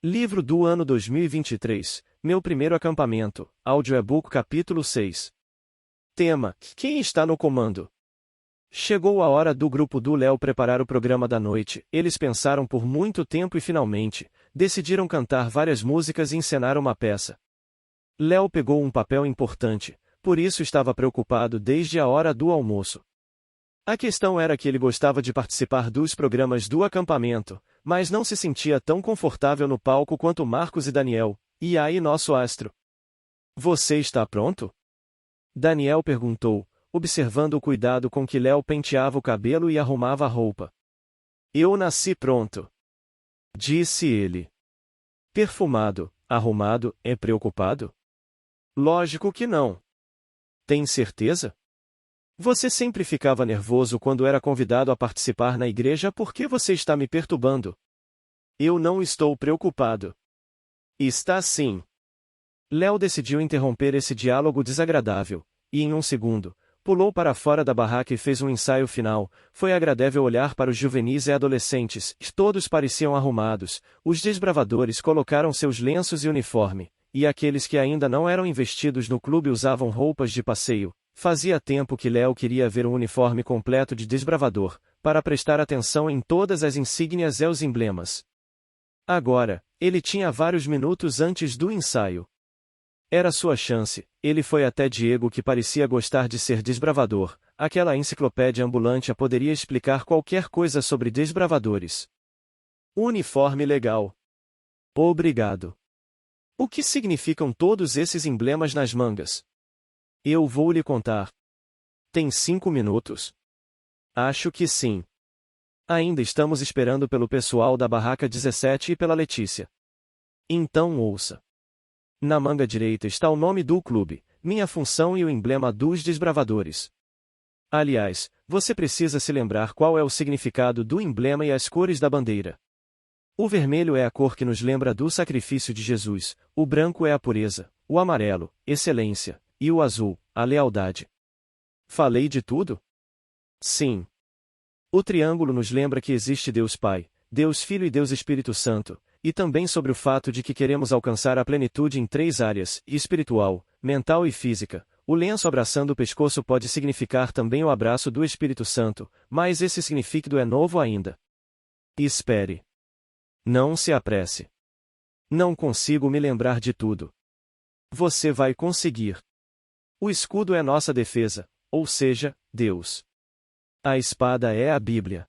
Livro do ano 2023, Meu Primeiro Acampamento, Audiobook Capítulo 6. Tema: Quem está no comando? Chegou a hora do grupo do Léo preparar o programa da noite. Eles pensaram por muito tempo e finalmente, decidiram cantar várias músicas e encenar uma peça. Léo pegou um papel importante, por isso estava preocupado desde a hora do almoço. A questão era que ele gostava de participar dos programas do acampamento, mas não se sentia tão confortável no palco quanto Marcos e Daniel. E aí nosso astro? Você está pronto? Daniel perguntou, observando o cuidado com que Léo penteava o cabelo e arrumava a roupa. Eu nasci pronto, disse ele. Perfumado, arrumado, é preocupado? Lógico que não. Tem certeza? Você sempre ficava nervoso quando era convidado a participar na igreja. Por que você está me perturbando? Eu não estou preocupado. Está sim. Léo decidiu interromper esse diálogo desagradável, e em um segundo, pulou para fora da barraca e fez um ensaio final. Foi agradável olhar para os juvenis e adolescentes, todos pareciam arrumados, os desbravadores colocaram seus lenços e uniforme, e aqueles que ainda não eram investidos no clube usavam roupas de passeio. Fazia tempo que Léo queria ver um uniforme completo de desbravador, para prestar atenção em todas as insígnias e os emblemas. Agora, ele tinha vários minutos antes do ensaio. Era sua chance. Ele foi até Diego, que parecia gostar de ser desbravador. Aquela enciclopédia ambulante poderia explicar qualquer coisa sobre desbravadores. Uniforme legal. Obrigado. O que significam todos esses emblemas nas mangas? Eu vou lhe contar. Tem 5 minutos? Acho que sim. Ainda estamos esperando pelo pessoal da barraca 17 e pela Letícia. Então ouça. Na manga direita está o nome do clube, minha função e o emblema dos desbravadores. Aliás, você precisa se lembrar qual é o significado do emblema e as cores da bandeira. O vermelho é a cor que nos lembra do sacrifício de Jesus, o branco é a pureza, o amarelo, excelência, e o azul, a lealdade. Falei de tudo? Sim. O triângulo nos lembra que existe Deus Pai, Deus Filho e Deus Espírito Santo, e também sobre o fato de que queremos alcançar a plenitude em 3 áreas, espiritual, mental e física. O lenço abraçando o pescoço pode significar também o abraço do Espírito Santo, mas esse significado é novo ainda. Espere. Não se apresse. Não consigo me lembrar de tudo. Você vai conseguir. O escudo é nossa defesa, ou seja, Deus. A espada é a Bíblia.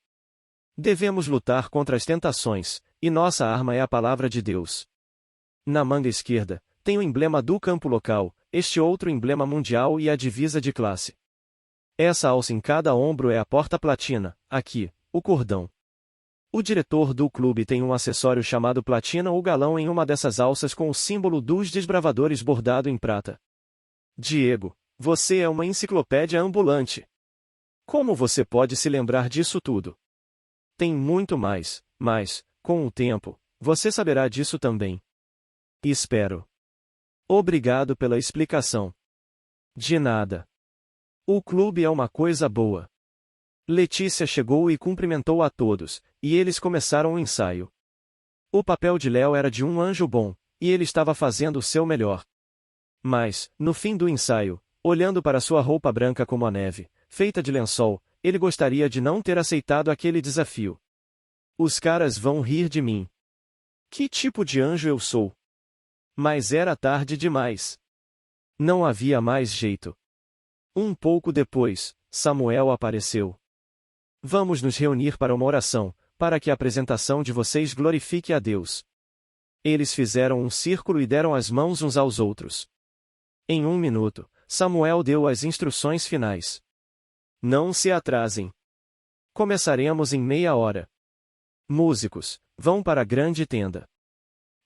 Devemos lutar contra as tentações, e nossa arma é a palavra de Deus. Na manga esquerda, tem o emblema do campo local, este outro emblema mundial e a divisa de classe. Essa alça em cada ombro é a porta platina, aqui, o cordão. O diretor do clube tem um acessório chamado platina ou galão em uma dessas alças com o símbolo dos desbravadores bordado em prata. Diego, você é uma enciclopédia ambulante. Como você pode se lembrar disso tudo? Tem muito mais, mas, com o tempo, você saberá disso também. Espero. Obrigado pela explicação. De nada. O clube é uma coisa boa. Letícia chegou e cumprimentou a todos, e eles começaram o ensaio. O papel de Léo era de um anjo bom, e ele estava fazendo o seu melhor. Mas, no fim do ensaio, olhando para sua roupa branca como a neve, feita de lençol, ele gostaria de não ter aceitado aquele desafio. Os caras vão rir de mim. Que tipo de anjo eu sou? Mas era tarde demais. Não havia mais jeito. Um pouco depois, Samuel apareceu. Vamos nos reunir para uma oração, para que a apresentação de vocês glorifique a Deus. Eles fizeram um círculo e deram as mãos uns aos outros. Em 1 minuto, Samuel deu as instruções finais. Não se atrasem. Começaremos em meia hora. Músicos, vão para a grande tenda.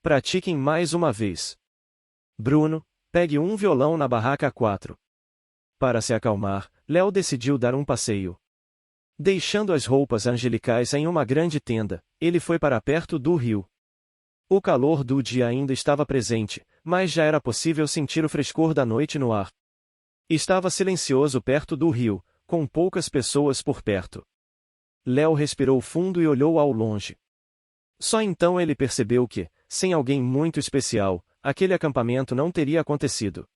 Pratiquem mais uma vez. Bruno, pegue um violão na barraca 4. Para se acalmar, Léo decidiu dar um passeio. Deixando as roupas angelicais em uma grande tenda, ele foi para perto do rio. O calor do dia ainda estava presente, mas já era possível sentir o frescor da noite no ar. Estava silencioso perto do rio, com poucas pessoas por perto. Léo respirou fundo e olhou ao longe. Só então ele percebeu que, sem alguém muito especial, aquele acampamento não teria acontecido.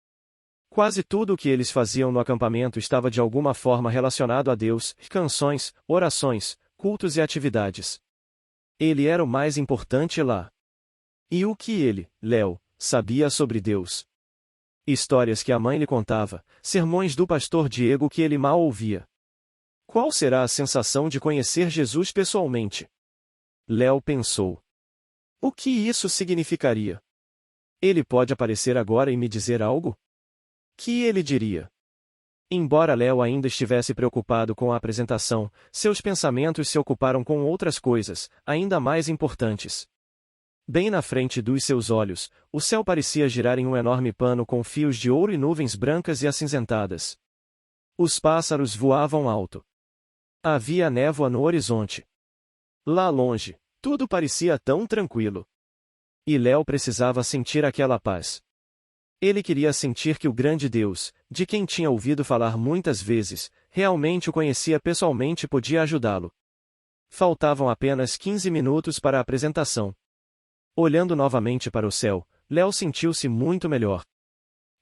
Quase tudo o que eles faziam no acampamento estava de alguma forma relacionado a Deus, canções, orações, cultos e atividades. Ele era o mais importante lá. E o que ele, Léo, sabia sobre Deus? Histórias que a mãe lhe contava, sermões do pastor Diego que ele mal ouvia. Qual será a sensação de conhecer Jesus pessoalmente? Léo pensou. O que isso significaria? Ele pode aparecer agora e me dizer algo? Que ele diria? Embora Léo ainda estivesse preocupado com a apresentação, seus pensamentos se ocuparam com outras coisas, ainda mais importantes. Bem na frente dos seus olhos, o céu parecia girar em um enorme pano com fios de ouro e nuvens brancas e acinzentadas. Os pássaros voavam alto. Havia névoa no horizonte. Lá longe, tudo parecia tão tranquilo. E Léo precisava sentir aquela paz. Ele queria sentir que o grande Deus, de quem tinha ouvido falar muitas vezes, realmente o conhecia pessoalmente e podia ajudá-lo. Faltavam apenas 15 minutos para a apresentação. Olhando novamente para o céu, Léo sentiu-se muito melhor.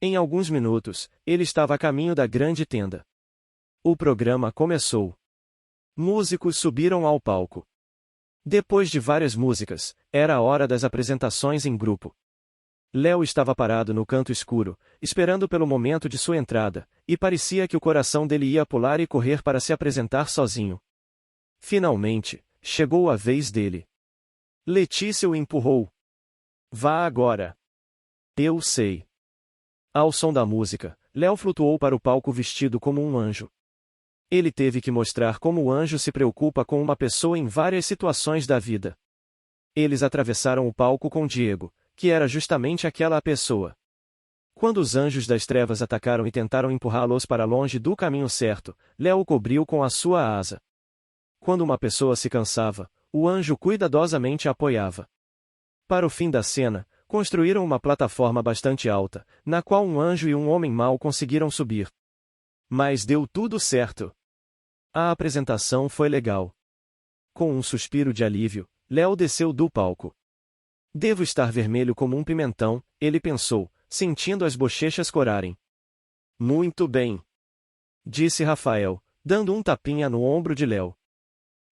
Em alguns minutos, ele estava a caminho da grande tenda. O programa começou. Músicos subiram ao palco. Depois de várias músicas, era a hora das apresentações em grupo. Léo estava parado no canto escuro, esperando pelo momento de sua entrada, e parecia que o coração dele ia pular e correr para se apresentar sozinho. Finalmente, chegou a vez dele. Letícia o empurrou. Vá agora. Eu sei. Ao som da música, Léo flutuou para o palco vestido como um anjo. Ele teve que mostrar como o anjo se preocupa com uma pessoa em várias situações da vida. Eles atravessaram o palco com Diego, que era justamente aquela pessoa. Quando os anjos das trevas atacaram e tentaram empurrá-los para longe do caminho certo, Léo o cobriu com a sua asa. Quando uma pessoa se cansava, o anjo cuidadosamente a apoiava. Para o fim da cena, construíram uma plataforma bastante alta, na qual um anjo e um homem mau conseguiram subir. Mas deu tudo certo. A apresentação foi legal. Com um suspiro de alívio, Léo desceu do palco. Devo estar vermelho como um pimentão, ele pensou, sentindo as bochechas corarem. Muito bem, disse Rafael, dando um tapinha no ombro de Léo.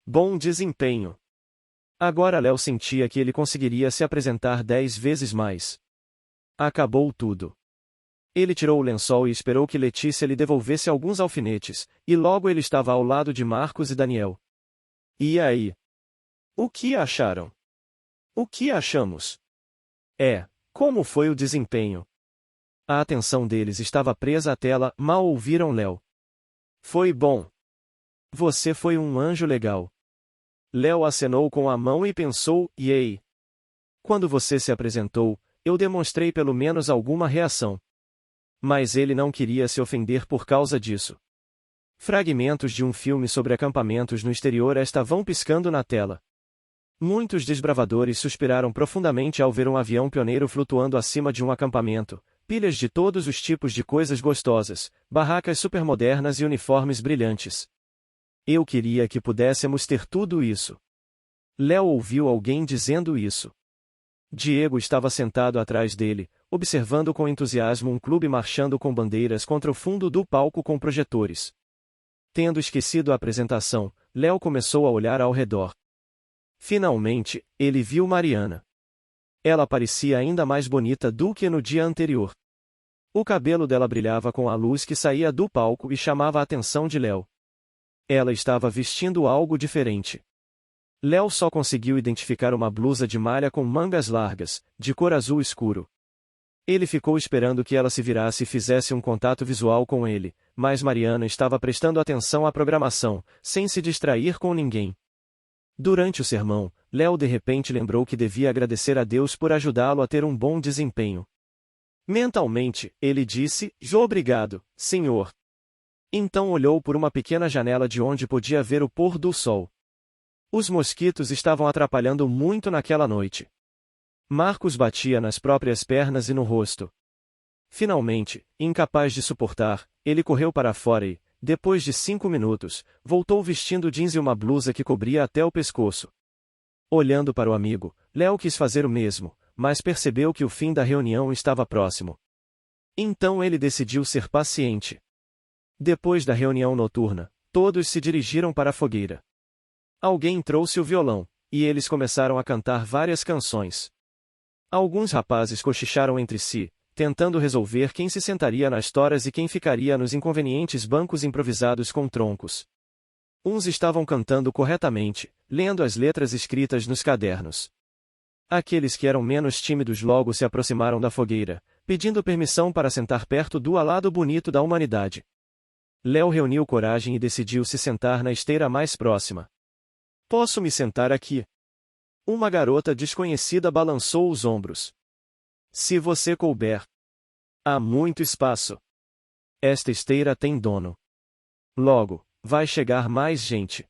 Bom desempenho. Agora Léo sentia que ele conseguiria se apresentar 10 vezes mais. Acabou tudo. Ele tirou o lençol e esperou que Letícia lhe devolvesse alguns alfinetes, e logo ele estava ao lado de Marcos e Daniel. E aí? O que acharam? O que achamos? Como foi o desempenho? A atenção deles estava presa à tela, mal ouviram Léo. Foi bom. Você foi um anjo legal. Léo acenou com a mão e pensou, ei. Quando você se apresentou, eu demonstrei pelo menos alguma reação. Mas ele não queria se ofender por causa disso. Fragmentos de um filme sobre acampamentos no exterior estavam piscando na tela. Muitos desbravadores suspiraram profundamente ao ver um avião pioneiro flutuando acima de um acampamento, pilhas de todos os tipos de coisas gostosas, barracas supermodernas e uniformes brilhantes. Eu queria que pudéssemos ter tudo isso. Léo ouviu alguém dizendo isso. Diego estava sentado atrás dele, observando com entusiasmo um clube marchando com bandeiras contra o fundo do palco com projetores. Tendo esquecido a apresentação, Léo começou a olhar ao redor. Finalmente, ele viu Mariana. Ela parecia ainda mais bonita do que no dia anterior. O cabelo dela brilhava com a luz que saía do palco e chamava a atenção de Léo. Ela estava vestindo algo diferente. Léo só conseguiu identificar uma blusa de malha com mangas largas, de cor azul escuro. Ele ficou esperando que ela se virasse e fizesse um contato visual com ele, mas Mariana estava prestando atenção à programação, sem se distrair com ninguém. Durante o sermão, Léo de repente lembrou que devia agradecer a Deus por ajudá-lo a ter um bom desempenho. Mentalmente, ele disse, obrigado, Senhor. Então olhou por uma pequena janela de onde podia ver o pôr do sol. Os mosquitos estavam atrapalhando muito naquela noite. Marcos batia nas próprias pernas e no rosto. Finalmente, incapaz de suportar, ele correu para fora e, depois de 5 minutos, voltou vestindo jeans e uma blusa que cobria até o pescoço. Olhando para o amigo, Léo quis fazer o mesmo, mas percebeu que o fim da reunião estava próximo. Então ele decidiu ser paciente. Depois da reunião noturna, todos se dirigiram para a fogueira. Alguém trouxe o violão, e eles começaram a cantar várias canções. Alguns rapazes cochicharam entre si, tentando resolver quem se sentaria nas toras e quem ficaria nos inconvenientes bancos improvisados com troncos. Uns estavam cantando corretamente, lendo as letras escritas nos cadernos. Aqueles que eram menos tímidos logo se aproximaram da fogueira, pedindo permissão para sentar perto do alado bonito da humanidade. Léo reuniu coragem e decidiu se sentar na esteira mais próxima. Posso me sentar aqui? Uma garota desconhecida balançou os ombros. Se você couber. Há muito espaço. Esta esteira tem dono. Logo, vai chegar mais gente.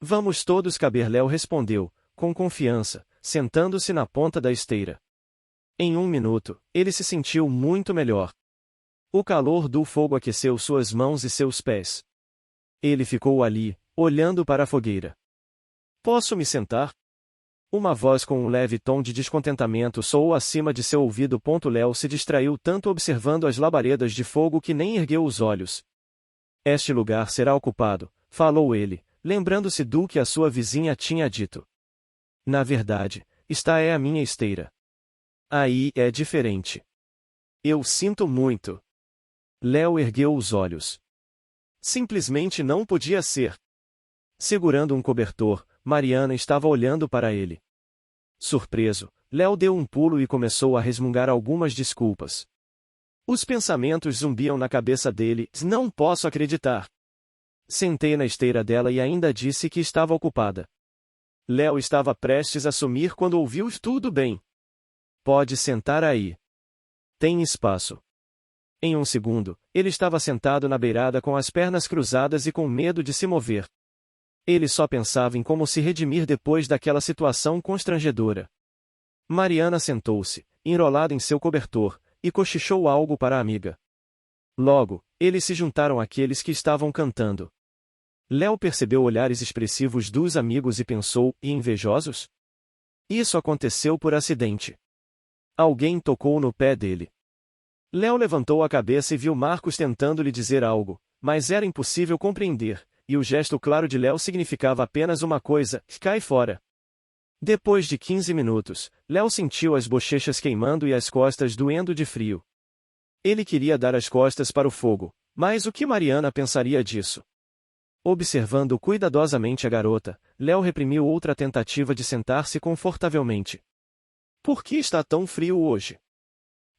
Vamos todos caber, Léo respondeu, com confiança, sentando-se na ponta da esteira. Em 1 minuto, ele se sentiu muito melhor. O calor do fogo aqueceu suas mãos e seus pés. Ele ficou ali, olhando para a fogueira. Posso me sentar? Uma voz com um leve tom de descontentamento soou acima de seu ouvido. Léo se distraiu tanto observando as labaredas de fogo que nem ergueu os olhos. Este lugar será ocupado, falou ele, lembrando-se do que a sua vizinha tinha dito. Na verdade, esta é a minha esteira. Aí é diferente. Eu sinto muito. Léo ergueu os olhos. Simplesmente não podia ser. Segurando um cobertor, Mariana estava olhando para ele. Surpreso, Léo deu um pulo e começou a resmungar algumas desculpas. Os pensamentos zumbiam na cabeça dele. Não posso acreditar. Sentei na esteira dela e ainda disse que estava ocupada. Léo estava prestes a sumir quando ouviu tudo bem. Pode sentar aí. Tem espaço. Em 1 segundo, ele estava sentado na beirada com as pernas cruzadas e com medo de se mover. Ele só pensava em como se redimir depois daquela situação constrangedora. Mariana sentou-se, enrolada em seu cobertor, e cochichou algo para a amiga. Logo, eles se juntaram àqueles que estavam cantando. Léo percebeu olhares expressivos dos amigos e pensou, e invejosos? Isso aconteceu por acidente. Alguém tocou no pé dele. Léo levantou a cabeça e viu Marcos tentando lhe dizer algo, mas era impossível compreender, e o gesto claro de Léo significava apenas uma coisa: cai fora. Depois de 15 minutos, Léo sentiu as bochechas queimando e as costas doendo de frio. Ele queria dar as costas para o fogo, mas o que Mariana pensaria disso? Observando cuidadosamente a garota, Léo reprimiu outra tentativa de sentar-se confortavelmente. Por que está tão frio hoje?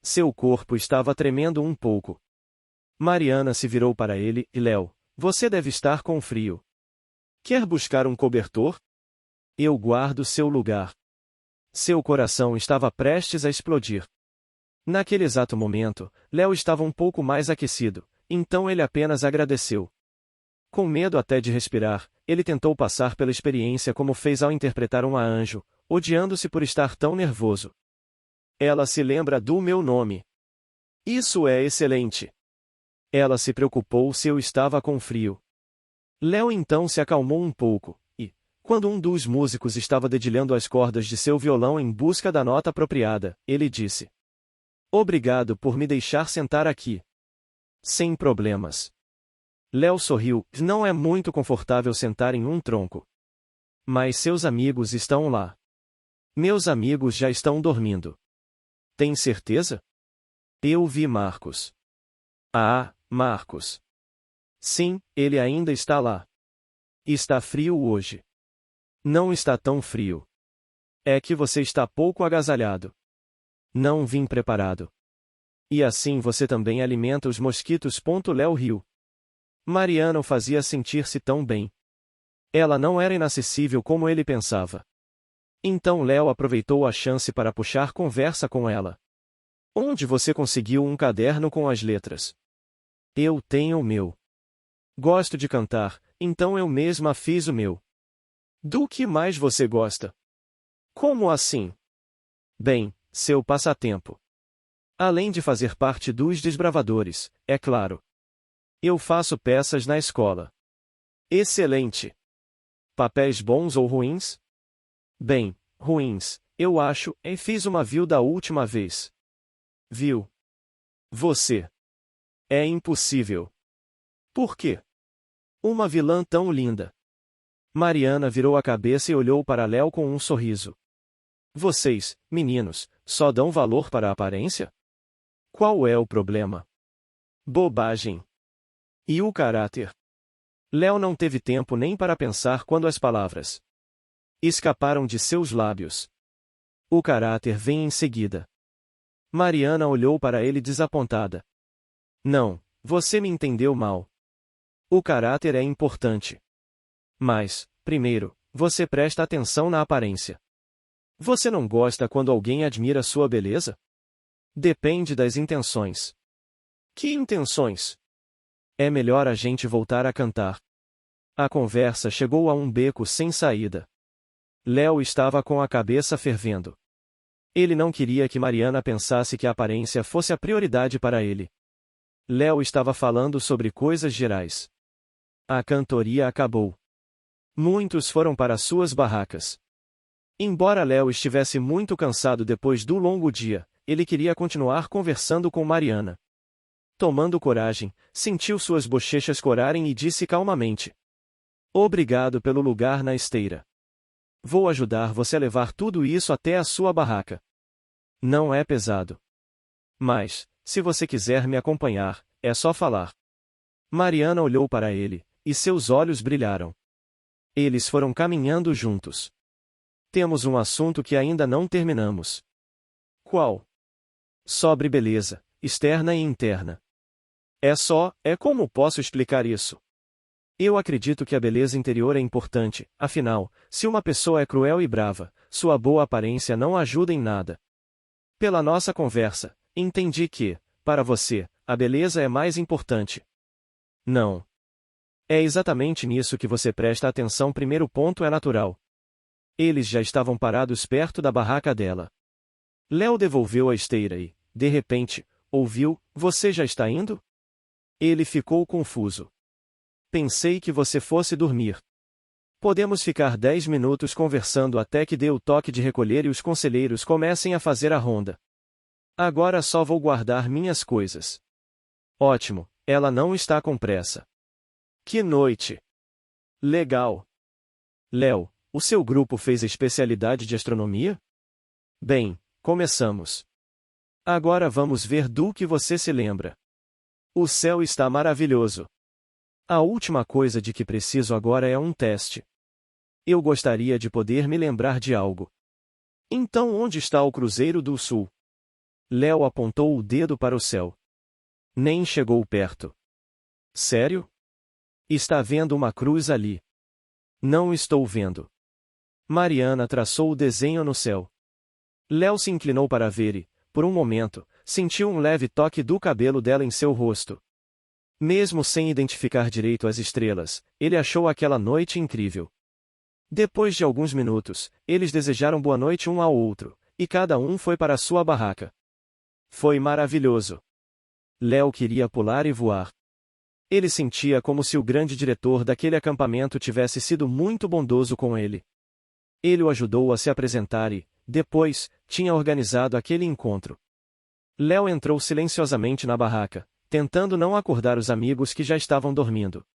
Seu corpo estava tremendo um pouco. Mariana se virou para ele, e Léo, você deve estar com frio. Quer buscar um cobertor? Eu guardo seu lugar. Seu coração estava prestes a explodir. Naquele exato momento, Léo estava um pouco mais aquecido, então ele apenas agradeceu. Com medo até de respirar, ele tentou passar pela experiência como fez ao interpretar um anjo, odiando-se por estar tão nervoso. Ela se lembra do meu nome. Isso é excelente. Ela se preocupou se eu estava com frio. Léo então se acalmou um pouco, e, quando um dos músicos estava dedilhando as cordas de seu violão em busca da nota apropriada, ele disse: Obrigado por me deixar sentar aqui. Sem problemas. Léo sorriu. Não é muito confortável sentar em um tronco. Mas seus amigos estão lá. Meus amigos já estão dormindo. Tem certeza? Eu vi Marcos. Ah, Marcos. Sim, ele ainda está lá. Está frio hoje. Não está tão frio. É que você está pouco agasalhado. Não vim preparado. E assim você também alimenta os mosquitos. Léo riu. Mariana o fazia sentir-se tão bem. Ela não era inacessível como ele pensava. Então Léo aproveitou a chance para puxar conversa com ela. Onde você conseguiu um caderno com as letras? Eu tenho o meu. Gosto de cantar, então eu mesma fiz o meu. Do que mais você gosta? Como assim? Bem, seu passatempo. Além de fazer parte dos desbravadores, é claro. Eu faço peças na escola. Excelente! Papéis bons ou ruins? Bem, ruins, eu acho, e fiz uma viu da última vez. Viu? Você. É impossível. Por quê? Uma vilã tão linda. Mariana virou a cabeça e olhou para Léo com um sorriso. Vocês, meninos, só dão valor para a aparência? Qual é o problema? Bobagem. E o caráter? Léo não teve tempo nem para pensar quando as palavras escaparam de seus lábios. O caráter vem em seguida. Mariana olhou para ele desapontada. Não, você me entendeu mal. O caráter é importante. Mas, primeiro, você presta atenção na aparência. Você não gosta quando alguém admira sua beleza? Depende das intenções. Que intenções? É melhor a gente voltar a cantar. A conversa chegou a um beco sem saída. Léo estava com a cabeça fervendo. Ele não queria que Mariana pensasse que a aparência fosse a prioridade para ele. Léo estava falando sobre coisas gerais. A cantoria acabou. Muitos foram para suas barracas. Embora Léo estivesse muito cansado depois do longo dia, ele queria continuar conversando com Mariana. Tomando coragem, sentiu suas bochechas corarem e disse calmamente: Obrigado pelo lugar na esteira. Vou ajudar você a levar tudo isso até a sua barraca. Não é pesado. Mas, se você quiser me acompanhar, é só falar. Mariana olhou para ele, e seus olhos brilharam. Eles foram caminhando juntos. Temos um assunto que ainda não terminamos. Qual? Sobre beleza, externa e interna. É como posso explicar isso? Eu acredito que a beleza interior é importante, afinal, se uma pessoa é cruel e brava, sua boa aparência não ajuda em nada. Pela nossa conversa, entendi que, para você, a beleza é mais importante. Não. É exatamente nisso que você presta atenção. Primeiro ponto é natural. Eles já estavam parados perto da barraca dela. Léo devolveu a esteira e, de repente, ouviu: Você já está indo? Ele ficou confuso. Pensei que você fosse dormir. Podemos ficar 10 minutos conversando até que dê o toque de recolher e os conselheiros comecem a fazer a ronda. Agora só vou guardar minhas coisas. Ótimo, ela não está com pressa. Que noite! Legal! Léo, o seu grupo fez especialidade de astronomia? Bem, começamos. Agora vamos ver do que você se lembra. O céu está maravilhoso. A última coisa de que preciso agora é um teste. Eu gostaria de poder me lembrar de algo. Então onde está o Cruzeiro do Sul? Léo apontou o dedo para o céu. Nem chegou perto. Sério? Está vendo uma cruz ali? Não estou vendo. Mariana traçou o desenho no céu. Léo se inclinou para ver e, por um momento, sentiu um leve toque do cabelo dela em seu rosto. Mesmo sem identificar direito as estrelas, ele achou aquela noite incrível. Depois de alguns minutos, eles desejaram boa noite um ao outro, e cada um foi para sua barraca. Foi maravilhoso. Léo queria pular e voar. Ele sentia como se o grande diretor daquele acampamento tivesse sido muito bondoso com ele. Ele o ajudou a se apresentar e, depois, tinha organizado aquele encontro. Léo entrou silenciosamente na barraca, tentando não acordar os amigos que já estavam dormindo.